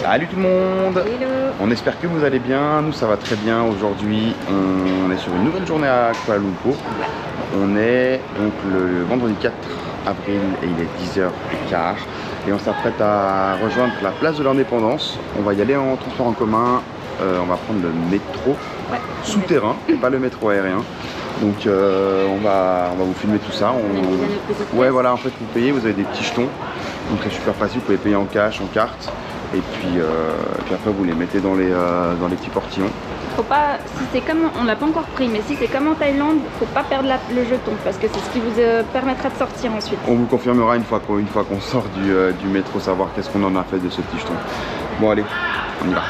Salut tout le monde. Hello. On espère que vous allez bien, nous ça va très bien. Aujourd'hui on est sur une nouvelle journée à Kuala Lumpur. On est donc le vendredi 4 avril et il est 10h15 et on s'apprête à rejoindre la place de l'Indépendance. On va y aller en transport en commun, on va prendre le métro souterrain et pas le métro aérien. Donc on va vous filmer tout ça. Ouais, voilà, en fait vous payez, vous avez des petits jetons, donc c'est super facile, vous pouvez payer en cash, en carte. Et puis après vous les mettez dans les petits portillons. Faut pas, si c'est comme, on l'a pas encore pris, mais si c'est comme en Thaïlande, faut pas perdre le jeton parce que c'est ce qui vous permettra de sortir ensuite. On vous confirmera une fois qu'on sort du métro, savoir qu'est-ce qu'on en a fait de ce petit jeton. Bon allez, on y va.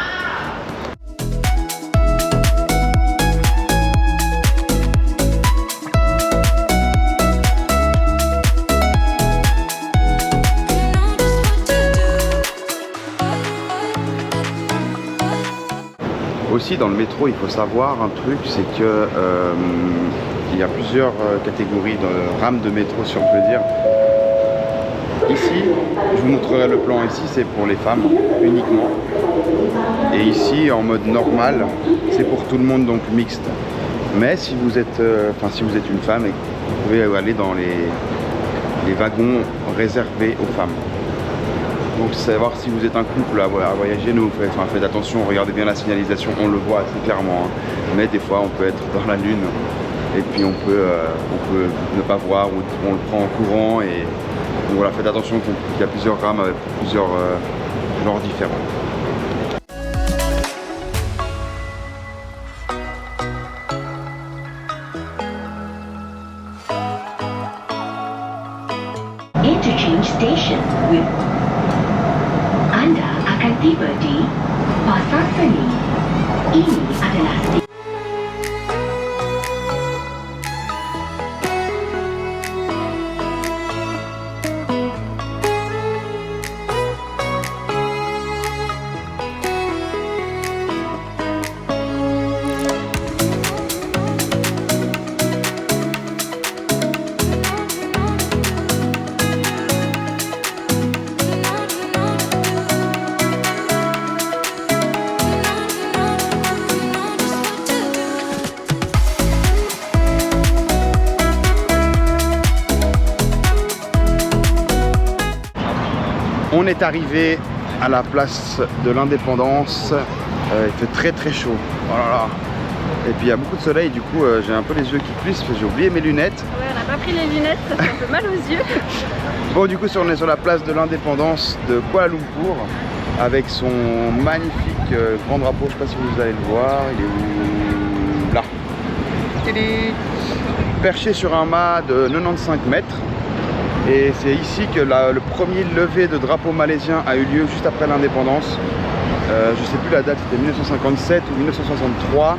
Aussi dans le métro il faut savoir un truc, c'est que il y a plusieurs catégories de rames de métro si on peut dire. Ici, je vous montrerai le plan ici, c'est pour les femmes uniquement. Et ici en mode normal, c'est pour tout le monde, donc mixte. Mais si vous êtes, si vous êtes une femme, vous pouvez aller dans les wagons réservés aux femmes. Donc savoir si vous êtes un couple à voyager, nous faites attention, regardez bien la signalisation, on le voit assez clairement, hein. Mais des fois on peut être dans la lune et puis on peut ne pas voir ou on le prend en courant. Et donc voilà, faites attention qu'il y a plusieurs rames avec plusieurs genres différents. Interchange station with Anda akan tiba di Pasar Seni. Ini adalah stesen. On est arrivé à la place de l'Indépendance, il fait très chaud, oh là là. Et puis il y a beaucoup de soleil, du coup j'ai un peu les yeux qui plissent parce que j'ai oublié mes lunettes. Ouais, on n'a pas pris les lunettes, ça fait un peu mal aux yeux. Bon, du coup on est sur la place de l'Indépendance de Kuala Lumpur avec son magnifique grand drapeau, je sais pas si vous allez le voir, il est où? Là. Perché sur un mât de 95 mètres. Et c'est ici que le premier lever de drapeau malaisien a eu lieu juste après l'indépendance. Je sais plus la date, c'était 1957 ou 1963.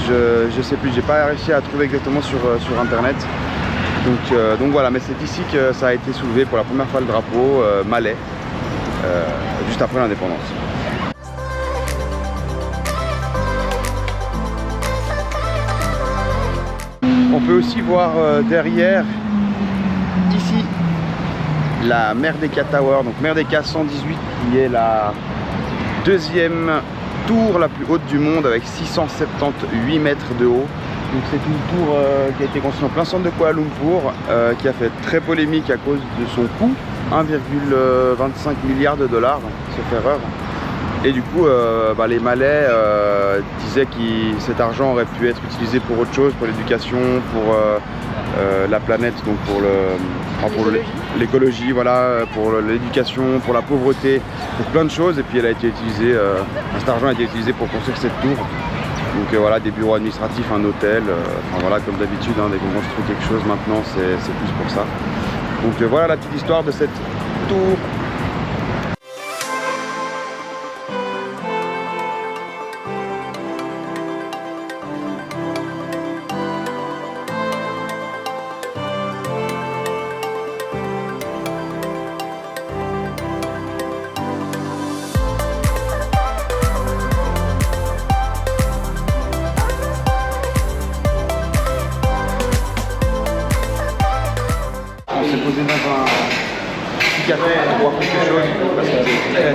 Je sais plus, j'ai pas réussi à trouver exactement sur internet. Donc voilà, mais c'est ici que ça a été soulevé pour la première fois le drapeau malais, juste après l'indépendance. On peut aussi voir derrière ici la Merdeka Tower, donc Merdeka 118 qui est la deuxième tour la plus haute du monde avec 678 mètres de haut. Donc c'est une tour qui a été construite en plein centre de Kuala Lumpur, qui a fait très polémique à cause de son coût, 1,25 milliard de dollars, sauf erreur. Et du coup les Malais disaient que cet argent aurait pu être utilisé pour autre chose, pour l'éducation, pour la planète, donc pour l'écologie, voilà, pour l'éducation, pour la pauvreté, pour plein de choses. Et puis elle a été utilisée, cet argent a été utilisé pour construire cette tour. Donc voilà, des bureaux administratifs, un hôtel, voilà, comme d'habitude, hein, dès qu'on construit quelque chose maintenant, c'est plus pour ça. Donc voilà la petite histoire de cette tour. On s'est posé dans un café et boire quelque chose parce que c'est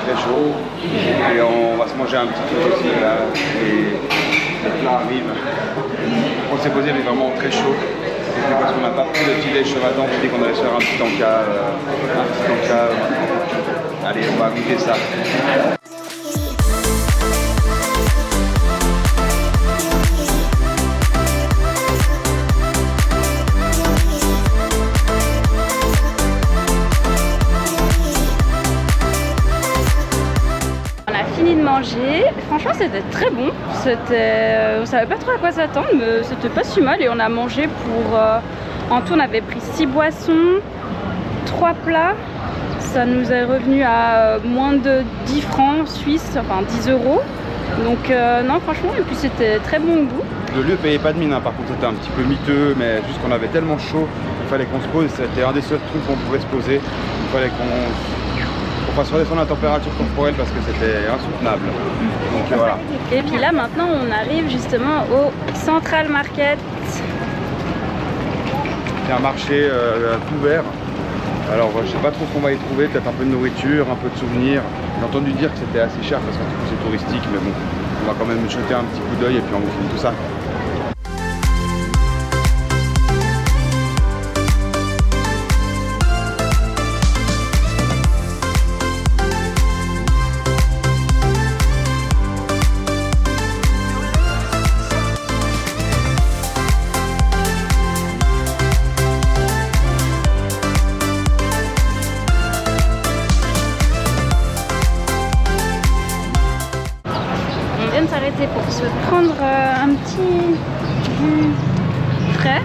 très chaud. Et on va se manger un petit truc aussi là. Et les plats arrivent. On s'est posé mais vraiment très chaud. Et parce qu'on n'a pas pris le petit déj ce matin, on s'est dit qu'on allait se faire un petit encas. Allez, on va goûter ça. Manger. Franchement c'était très bon, on savait pas trop à quoi s'attendre mais c'était pas si mal et on a mangé pour en tout on avait pris 6 boissons, 3 plats, ça nous est revenu à moins de 10 francs suisses, enfin 10 euros, donc non franchement et puis c'était très bon au goût. Le lieu payait pas de mine, hein. Par contre c'était un petit peu miteux mais juste qu'on avait tellement chaud, il fallait qu'on se pose, c'était un des seuls trucs qu'on pouvait se poser, il fallait qu'on fasse redescendre la température corporelle parce que c'était insoutenable. Donc voilà. Et puis là maintenant on arrive justement au Central Market. C'est un marché ouvert. Alors je sais pas trop ce qu'on va y trouver, peut-être un peu de nourriture, un peu de souvenirs. J'ai entendu dire que c'était assez cher parce que c'est touristique, mais bon, on va quand même jeter un petit coup d'œil et puis on vous filme tout ça. S'arrêter pour se prendre un petit jus frais,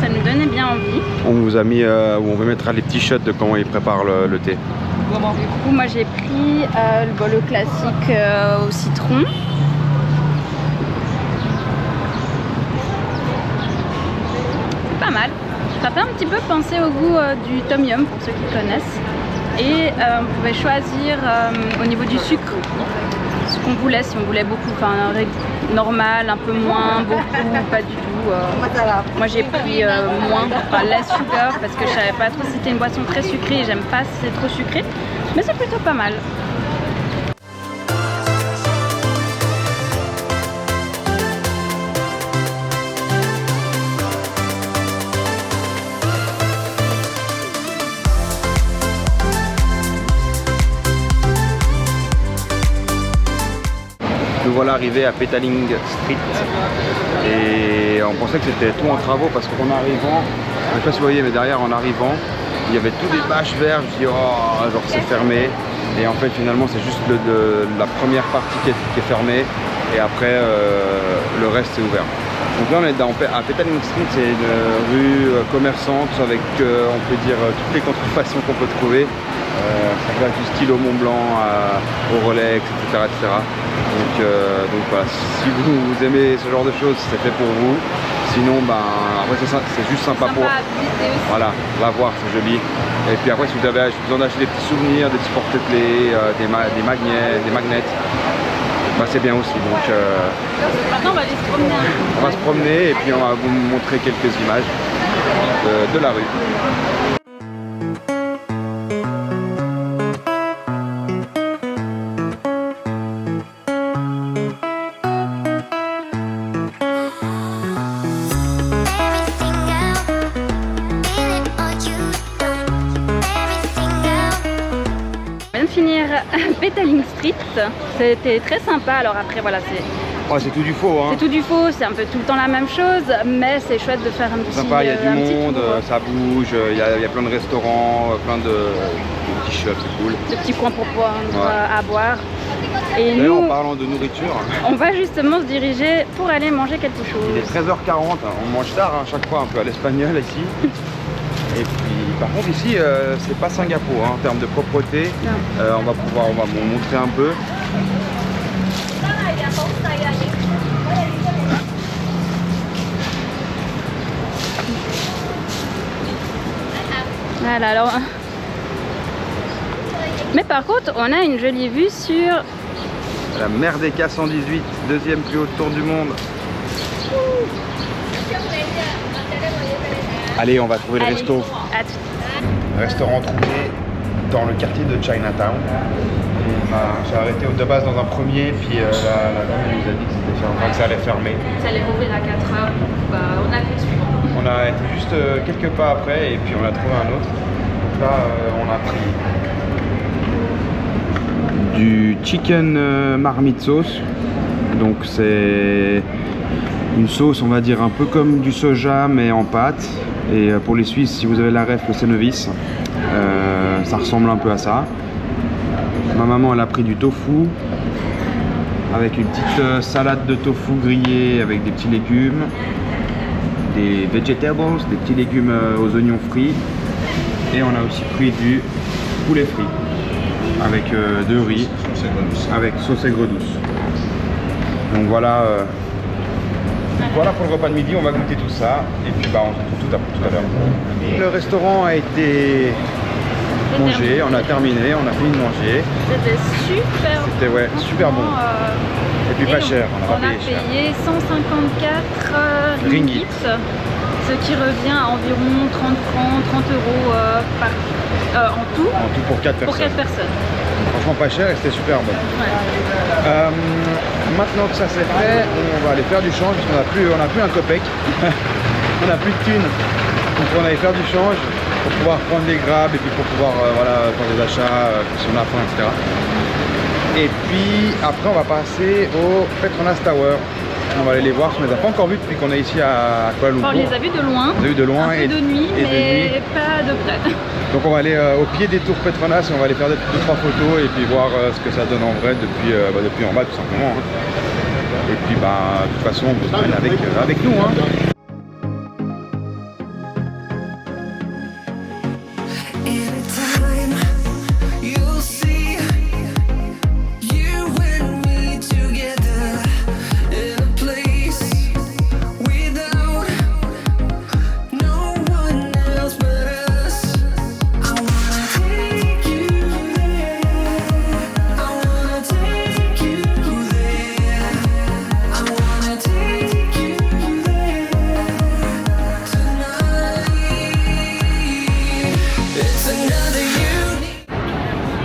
ça nous donnait bien envie. On vous a mis, où on va mettre les petits shots de comment ils préparent le thé. Du coup moi j'ai pris le classique au citron. C'est pas mal, ça fait un petit peu penser au goût du tom yum pour ceux qui connaissent. Et on pouvait choisir au niveau du sucre ce qu'on voulait, si on voulait beaucoup, enfin normal, un peu moins, beaucoup, pas du tout. Moi j'ai pris moins, enfin less sugar parce que je savais pas trop si c'était une boisson très sucrée et j'aime pas si c'est trop sucré, mais c'est plutôt pas mal. Nous voilà arrivés à Petaling Street et on pensait que c'était tout en travaux parce qu'en arrivant, je ne sais pas si vous voyez mais derrière en arrivant, il y avait tous des bâches vertes, je me suis dit oh genre c'est fermé et en fait finalement c'est juste la première partie qui est fermée et après le reste est ouvert. Donc là on est à Petaling Street, c'est une rue commerçante avec on peut dire toutes les contrefaçons qu'on peut trouver. Ça va du stylo Mont Blanc au Rolex, etc. Donc voilà, si vous aimez ce genre de choses, c'est fait pour vous. Sinon, après c'est juste sympa pour... Voilà, va voir, c'est joli. Et puis après, si vous avez besoin d'acheter des petits souvenirs, des petits porte-clés, des magnets, c'est bien aussi. Donc, maintenant, on va aller se promener. On va se promener et puis on va vous montrer quelques images de la rue. Finir Petaling Street, c'était très sympa. Alors après voilà, c'est tout du faux, hein. C'est tout du faux, c'est un peu tout le temps la même chose, mais c'est chouette de faire un petit sympa, il y a du monde, ça bouge, il y a plein de restaurants, plein de petits shops, c'est cool. De petits coins pour prendre à boire. Et d'ailleurs, nous, en parlant de nourriture, on va justement se diriger pour aller manger quelque chose. Il est 13h40, on mange tard à chaque fois, un peu à l'espagnol ici. Et puis par contre ici c'est pas Singapour en termes de propreté, on va vous montrer un peu. Voilà, alors... Mais par contre on a une jolie vue sur... La Merdeka 118, deuxième plus haute tour du monde. Allez, on va trouver le resto. À tout. Restaurant trouvé, dans le quartier de Chinatown. J'ai arrêté de base dans un premier, puis la dame elle nous a dit que c'était fermé, enfin, que ça allait fermer. Ça allait rouvrir à 4h, on a fait le suivant. On a été juste quelques pas après et puis on a trouvé un autre. Donc là on a pris du chicken marmite sauce. Donc c'est une sauce, on va dire un peu comme du soja mais en pâte. Et pour les Suisses, si vous avez la ref, le Senevis, ça ressemble un peu à ça. Ma maman elle a pris du tofu avec une petite salade de tofu grillée avec des petits légumes, des vegetables, des petits légumes aux oignons frits, et on a aussi pris du poulet frit avec de riz avec sauce aigre douce. Donc voilà, voilà pour le repas de midi, on va goûter tout ça et puis on se retrouve tout à l'heure. Le restaurant a été mangé, on a terminé, on a fini de manger. C'était super bon. C'était ouais, super bon. Et puis pas cher, on a payé 154 ringgit, ce qui revient à environ 30 francs, 30 euros en tout. En tout pour 4 personnes. Franchement pas cher et c'était super bon. Ouais. Maintenant que ça c'est fait, on va aller faire du change parce qu'on n'a plus un copec. On n'a plus de thunes. Donc on va aller faire du change pour pouvoir prendre des grabs et puis pour pouvoir voilà, faire des achats si on a faim, etc. Et puis après on va passer au Petronas Tower. On va aller les voir, on ne les a pas encore vus depuis qu'on est ici à Kuala Lumpur. On les a vus de loin, un peu de nuit, mais pas de près. Donc on va aller au pied des tours Petronas et on va aller faire 2-3 photos et puis voir ce que ça donne en vrai depuis en bas tout simplement. Hein. Et puis de toute façon on vous emmène avec nous. Hein.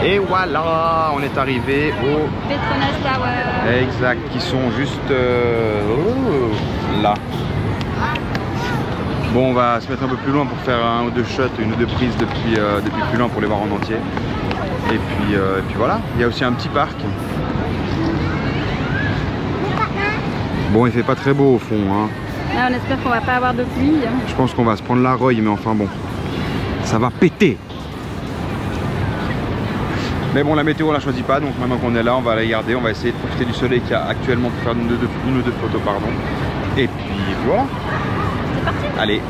Et voilà, on est arrivé au Petronas Tower. Exact, qui sont juste là. Bon, on va se mettre un peu plus loin pour faire un ou deux shots, une ou deux prises depuis plus loin pour les voir en entier. Et puis voilà, il y a aussi un petit parc. Bon, il fait pas très beau au fond. Hein. Là, on espère qu'on va pas avoir de pluie. Je pense qu'on va se prendre la roye, mais enfin bon, ça va péter. Mais bon, la météo on la choisit pas, donc maintenant qu'on est là, on va la garder, on va essayer de profiter du soleil qu'il y a actuellement pour faire une ou deux photos, pardon. Et puis voilà. C'est parti. Allez.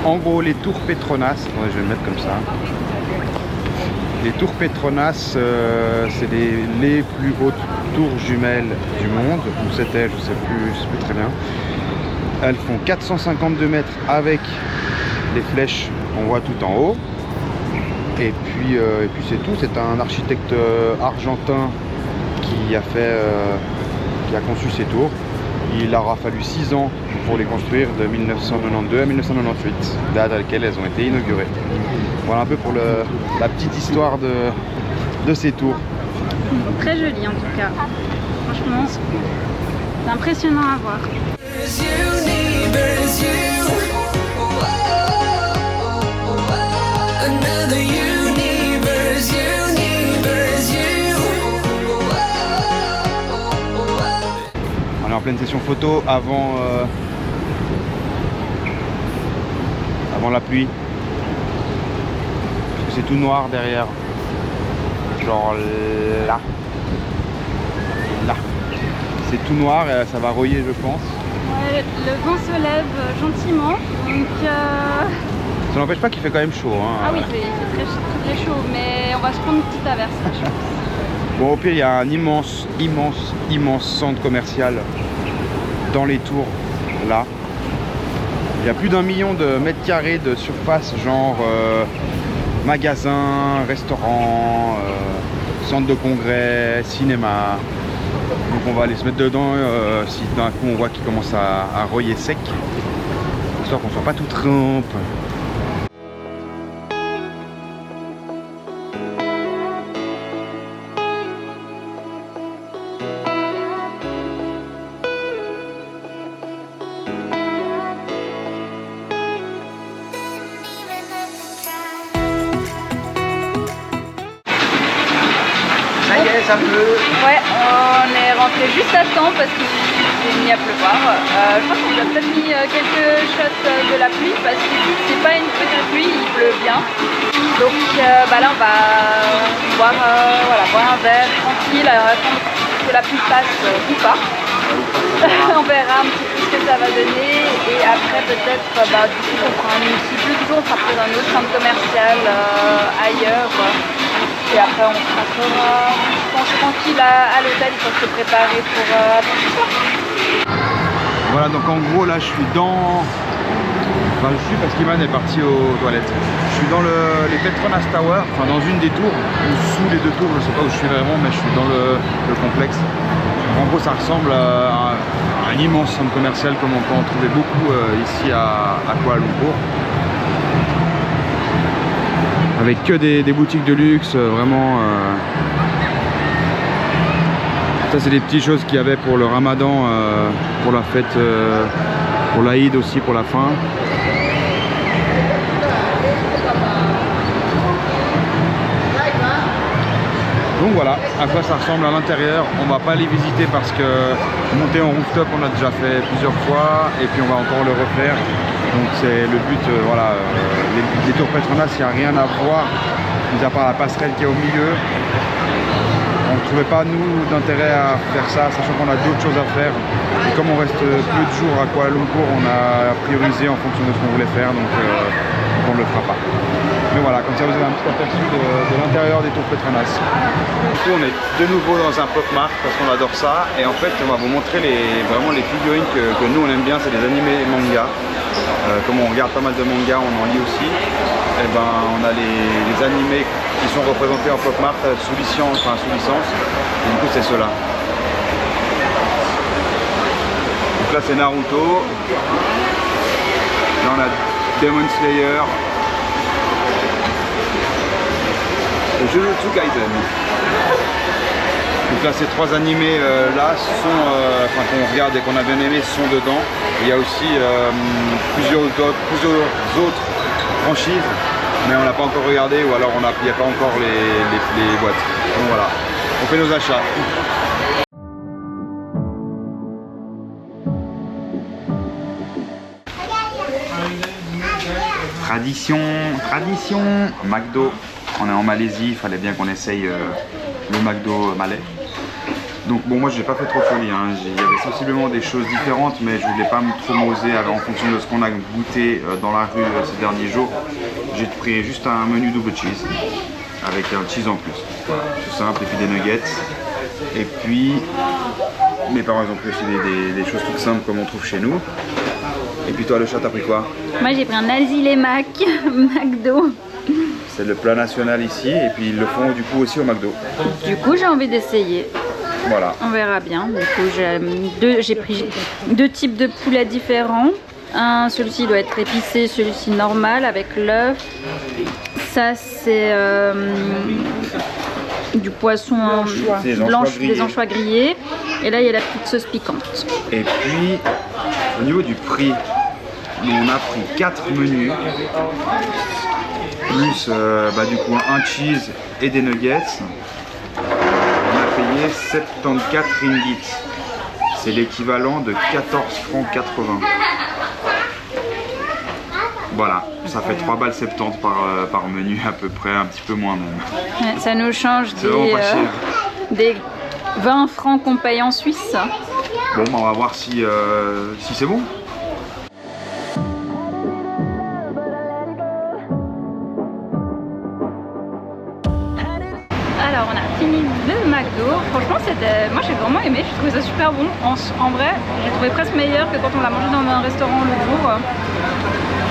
En gros, les tours Petronas, je vais le mettre comme ça. Les tours Petronas, c'est les plus hautes tours jumelles du monde, ou c'était, je sais plus très bien. Elles font 452 mètres avec les flèches qu'on voit tout en haut. Et puis c'est tout. C'est un architecte argentin qui a conçu ces tours. Il aura fallu 6 ans pour les construire, de 1992 à 1998, date à laquelle elles ont été inaugurées. Voilà un peu pour la petite histoire de ces tours. Très joli en tout cas. Franchement, c'est impressionnant à voir. On est en pleine session photo avant la pluie. Parce que c'est tout noir derrière. Genre là. Là. C'est tout noir et ça va rouiller, je pense. Ouais, le vent se lève gentiment, donc ça n'empêche pas qu'il fait quand même chaud. Hein. Ah oui, il fait très chaud, mais on va se prendre une petite averse, je pense. Bon, au pire, il y a un immense centre commercial dans les tours, là. Il y a plus d'1 million de mètres carrés de surface, genre magasins, restaurants, centre de congrès, cinéma. Donc on va aller se mettre dedans si d'un coup on voit qu'il commence à royer sec, histoire qu'on soit pas tout trempe. Ouais, on est rentré juste à temps parce qu'il s'est mis à pleuvoir. Je crois qu'on a peut-être mis quelques shots de la pluie parce qu'ici c'est pas une petite pluie, il pleut bien. Donc là on va boire, boire un verre tranquille, attendre que la pluie passe ou pas. On verra un petit peu ce que ça va donner et après peut-être du coup on fera s'il pleut toujours on fera peut-être un autre centre commercial ailleurs. Et après on se rentrera, je pense, tranquille à l'hôtel pour se préparer pour ce soir. Voilà, donc en gros là je suis dans... Enfin je suis parce qu'Iman est parti aux toilettes. Je suis dans les Petronas Tower, enfin dans une des tours, ou sous les deux tours, je sais pas où je suis vraiment, mais je suis dans le complexe. En gros ça ressemble à un immense centre commercial comme on peut en trouver beaucoup ici à Kuala Lumpur. Avec que des boutiques de luxe, vraiment. Ça c'est des petites choses qu'il y avait pour le Ramadan, pour la fête, pour l'Aïd aussi, pour la fin. Donc voilà à quoi ça ressemble à l'intérieur. On va pas les visiter parce que monter en rooftop on a déjà fait plusieurs fois et puis on va encore le refaire. Donc c'est le but, les tours Petronas, il n'y a rien à voir, mis à part la passerelle qui est au milieu. On ne trouvait pas nous d'intérêt à faire ça, sachant qu'on a d'autres choses à faire. Et comme on reste peu de jours à Kuala Lumpur, on a priorisé en fonction de ce qu'on voulait faire, donc on ne le fera pas. Mais voilà, comme ça vous avez un petit aperçu de l'intérieur des tours Petronas. Du coup on est de nouveau dans un pop mart parce qu'on adore ça. Et en fait on va vous montrer vraiment les figurines que nous on aime bien, c'est les animés manga. Comme on regarde pas mal de mangas, on en lit aussi. Et ben on a les animés qui sont représentés en pop mart sous licence. Et du coup c'est ceux-là. Donc là c'est Naruto. Là on a Demon Slayer. Jujutsu Kaisen. Donc là ces trois animés là qu'on regarde et qu'on a bien aimé sont dedans. Il y a aussi plusieurs autres franchises, mais on n'a pas encore regardé ou alors il n'y a pas encore les boîtes. Donc voilà, on fait nos achats. Tradition, McDo. On est en Malaisie, il fallait bien qu'on essaye le McDo malais. Donc bon, moi j'ai pas fait trop de folie, hein. Il y avait sensiblement des choses différentes, mais je voulais pas me trop moser en fonction de ce qu'on a goûté dans la rue ces derniers jours. J'ai pris juste un menu double cheese avec un cheese en plus. Voilà, tout simple, et puis des nuggets. Et puis mes parents ils ont pris aussi des choses toutes simples comme on trouve chez nous. Et puis toi le chat, t'as pris quoi? Moi j'ai pris un Asile Mac, McDo. C'est le plat national ici et puis ils le font du coup aussi au McDo. Du coup j'ai envie d'essayer. Voilà. On verra bien. Du coup j'ai pris deux types de poulets différents. Celui-ci doit être épicé, celui-ci normal avec l'œuf. Ça c'est du poisson blanche, des anchois grillés. Et là il y a la petite sauce piquante. Et puis au niveau du prix, on a pris 4 menus. Plus du coup un cheese et des nuggets. On a payé 74 ringgit. C'est l'équivalent de 14 francs 80. Voilà, ça fait 3 balles 70 par menu à peu près, un petit peu moins même. Ouais, ça nous change des 20 francs qu'on paye en Suisse. Bon, on va voir si c'est bon. Alors on a fini le McDo Mango. Franchement, moi j'ai vraiment aimé, j'ai trouvé ça super bon. En vrai, j'ai trouvé presque meilleur que quand on l'a mangé dans un restaurant l'autre jour.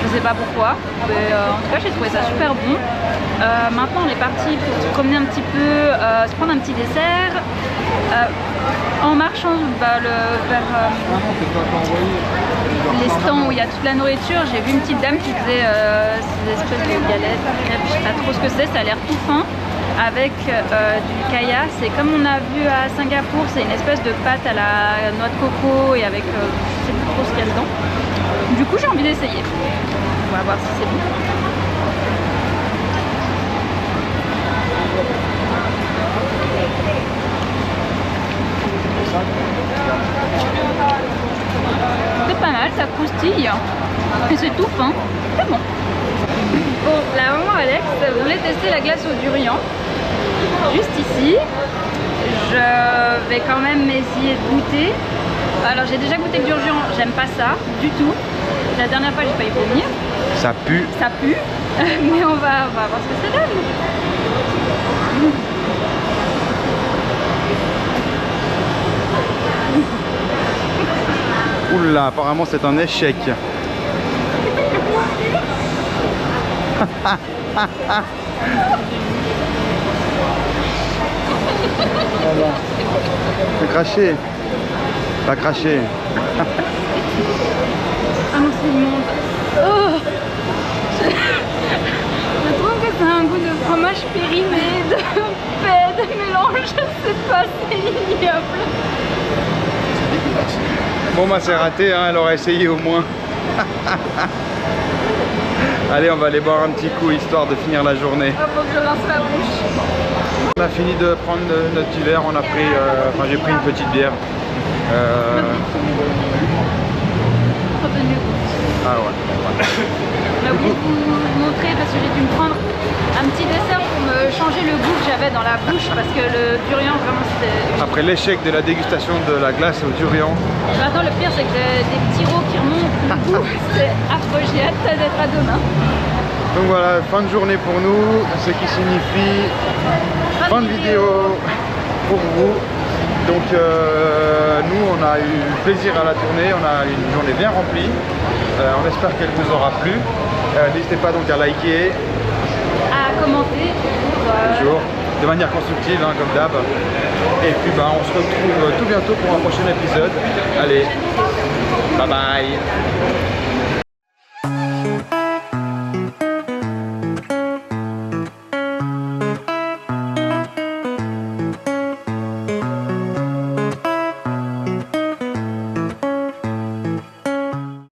Je sais pas pourquoi, mais en tout cas j'ai trouvé ça super bon. Maintenant on est parti pour se promener un petit peu, se prendre un petit dessert. En marchant vers les stands où il y a toute la nourriture, j'ai vu une petite dame qui faisait ces espèces de galettes, crêpes, je sais pas trop ce que c'est, ça a l'air tout fin, avec du kaya. C'est comme on a vu à Singapour, c'est une espèce de pâte à la noix de coco et avec je sais plus trop ce qu'il y a dedans. Du coup j'ai envie d'essayer. On va voir si c'est bon. C'est pas mal, ça croustille et c'est tout fin, c'est bon. Bon, la maman Alex voulait tester la glace au durian juste ici. Je vais quand même essayer de goûter. Alors j'ai déjà goûté le durian, j'aime pas ça du tout. La dernière fois j'ai failli vomir. Ça pue. Ça pue, mais on va voir ce que ça donne. Oula, apparemment c'est un échec. Fais cracher. Pas cracher. Ah non, c'est immonde. Oh, je trouve que ça a un goût de fromage périmé, de paix, de mélange, je sais pas, c'est ignoble. Bon bah c'est raté, hein, elle aura essayé au moins. Allez, on va aller boire un petit coup histoire de finir la journée. Oh, faut que je rince ma bouche. On a fini de prendre notre petit verre, on a pris, enfin j'ai pris une petite bière. Ah ouais. Je voulais vous montrer parce que j'ai dû me prendre un petit dessert pour me changer le goût que j'avais dans la bouche parce que le durian vraiment c'était... Après l'échec de la dégustation de la glace au durian. Maintenant le pire c'est que j'ai des petits rots qui remontent le goût, c'est affreux, j'ai hâte d'être à demain. Donc voilà, fin de journée pour nous, ce qui signifie fin de vidéo pour vous. Donc nous on a eu plaisir à la tournée, on a eu une journée bien remplie. On espère qu'elle vous aura plu. N'hésitez pas donc à liker, à commenter toujours de manière constructive hein, comme d'hab. Et puis bah, on se retrouve tout bientôt pour un prochain épisode. Allez, bye bye.